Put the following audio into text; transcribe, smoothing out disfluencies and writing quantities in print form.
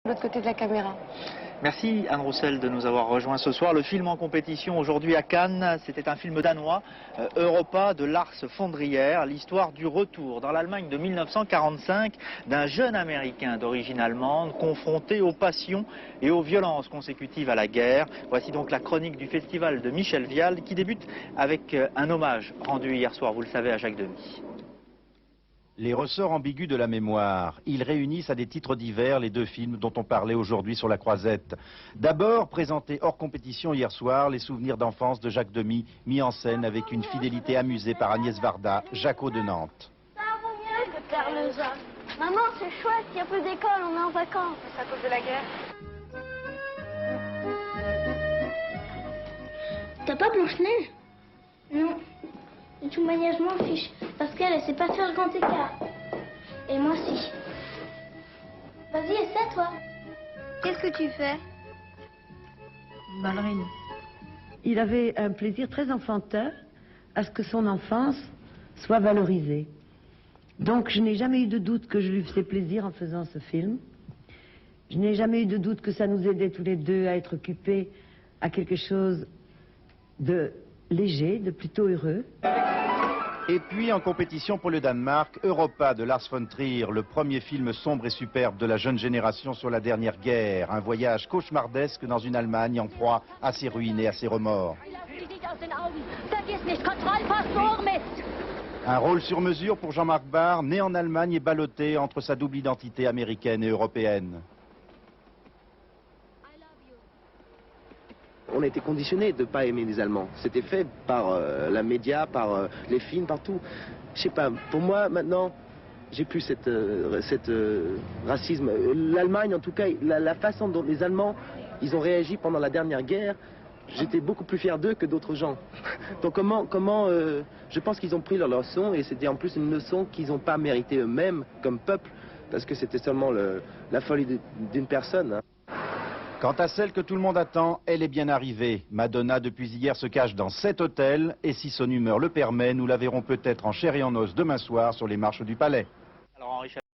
de l'autre côté de la caméra. Merci Anne Roussel de nous avoir rejoints ce soir. Le film en compétition aujourd'hui à Cannes, c'était un film danois, Europa de Lars von Trier, l'histoire du retour dans l'Allemagne de 1945 d'un jeune Américain d'origine allemande confronté aux passions et aux violences consécutives à la guerre. Voici donc la chronique du festival de Michel Vial qui débute avec un hommage rendu hier soir, vous le savez, à Jacques Demy. Les ressorts ambigus de la mémoire. Ils réunissent à des titres divers les deux films dont on parlait aujourd'hui sur la croisette. D'abord, présenté hors compétition hier soir, les souvenirs d'enfance de Jacques Demy, mis en scène avec une fidélité amusée par Agnès Varda, Jaco de Nantes. Ça vaut mieux que faire le jeu. Maman, c'est chouette, il y a peu d'école, on est en vacances. C'est à cause de la guerre. T'as pas Blanche-Neige? Non. De toute manière, je m'en fiche. Parce qu'elle, elle sait pas faire le grand écart. Et moi, si. Vas-y, essaie, toi. Qu'est-ce que tu fais? Ballerine. Il avait un plaisir très enfantin à ce que son enfance soit valorisée. Donc, je n'ai jamais eu de doute que je lui faisais plaisir en faisant ce film. Je n'ai jamais eu de doute que ça nous aidait tous les deux à être occupés à quelque chose de léger, de plutôt heureux. Et puis en compétition pour le Danemark, Europa de Lars von Trier, le premier film sombre et superbe de la jeune génération sur la dernière guerre. Un voyage cauchemardesque dans une Allemagne en proie à ses ruines et à ses remords. Un rôle sur mesure pour Jean-Marc Barr, né en Allemagne et ballotté entre sa double identité américaine et européenne. On a été conditionné de ne pas aimer les Allemands. C'était fait par la média, par les films, partout. Je sais pas, pour moi, maintenant, j'ai plus cette racisme. L'Allemagne, en tout cas, la façon dont les Allemands, ils ont réagi pendant la dernière guerre, j'étais beaucoup plus fier d'eux que d'autres gens. Donc je pense qu'ils ont pris leur leçon, et c'était en plus une leçon qu'ils n'ont pas méritée eux-mêmes, comme peuple, parce que c'était seulement la folie d'une personne. Hein. Quant à celle que tout le monde attend, elle est bien arrivée. Madonna, depuis hier, se cache dans 7 hôtels. Et si son humeur le permet, nous la verrons peut-être en chair et en os demain soir sur les marches du Palais. Alors, Henri